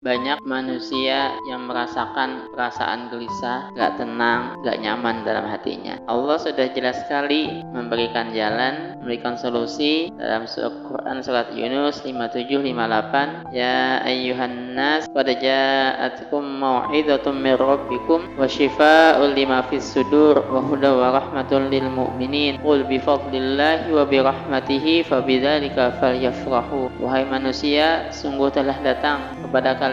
Banyak manusia yang merasakan perasaan gelisah, gak tenang, gak nyaman dalam hatinya. Allah sudah jelas sekali memberikan jalan, memberikan solusi dalam Quran surat Yunus 57-58. Ya ayyuhan nas, qad ja'atkum mau'idhatum min rabbikum wa shifaa'un lima fis sudur wa hudaw wa rahmatun lil mu'minin. Qul bi fadlillahi wa bi rahmatihi fabidzalika falyafrahu. Wahai manusia, sungguh telah datang kepada kalian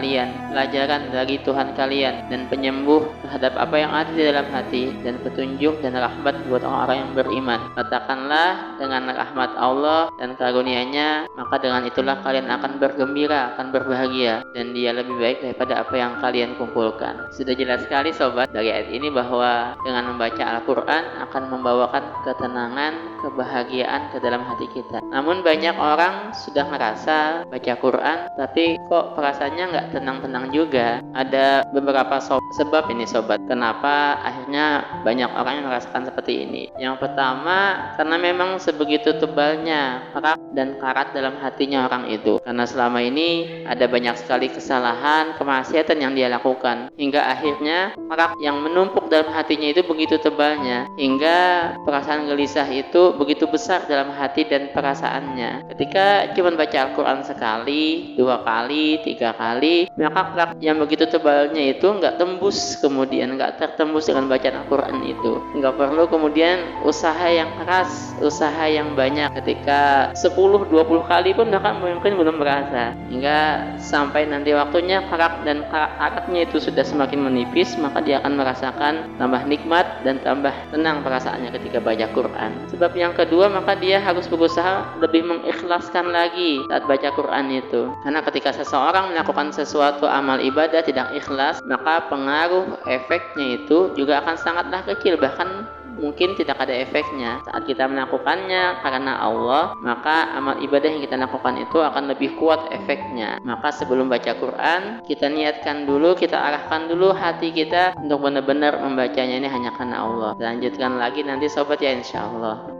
pelajaran dari Tuhan kalian dan penyembuh terhadap apa yang ada di dalam hati dan petunjuk dan rahmat buat orang-orang yang beriman. Katakanlah, dengan rahmat Allah dan karunia-Nya, maka dengan itulah kalian akan bergembira, akan berbahagia, dan Dia lebih baik daripada apa yang kalian kumpulkan. Sudah jelas sekali sobat dari ayat ini bahwa dengan membaca Al-Quran akan membawakan ketenangan, kebahagiaan ke dalam hati kita. Namun banyak orang sudah merasa baca Quran tapi kok perasaannya nggak tenang-tenang juga. Ada beberapa sebab ini sobat, kenapa akhirnya banyak orang yang merasakan seperti ini. Yang pertama, karena memang sebegitu tebalnya kerak dan karat dalam hatinya orang itu, karena selama ini ada banyak sekali kesalahan, kemaksiatan yang dia lakukan, hingga akhirnya kerak yang menumpuk dalam hatinya itu begitu tebalnya, hingga perasaan gelisah itu begitu besar dalam hati dan perasaannya. Ketika cuma baca Al-Quran sekali, 2 kali, 3 kali, maka kerak yang begitu tebalnya itu nggak tembus, kemudian nggak tertembus dengan bacaan Al-Quran itu. Nggak perlu kemudian usaha yang keras, usaha yang banyak. Ketika 10-20 kali pun bahkan mungkin belum berasa, hingga sampai nanti waktunya kerak dan karatnya itu sudah semakin menipis, maka dia akan merasakan tambah nikmat dan tambah tenang perasaannya ketika baca Quran. Sebab yang kedua, maka dia harus berusaha lebih mengikhlaskan lagi saat baca Quran itu. Karena ketika seseorang melakukan sesuatu amal ibadah tidak ikhlas, maka pengaruh efeknya itu juga akan sangatlah kecil, bahkan mungkin tidak ada efeknya. Saat kita melakukannya karena Allah, maka amal ibadah yang kita lakukan itu akan lebih kuat efeknya. Maka sebelum baca Quran, kita niatkan dulu, kita arahkan dulu hati kita untuk benar-benar membacanya ini hanya karena Allah. Lanjutkan lagi nanti sobat ya, insya Allah.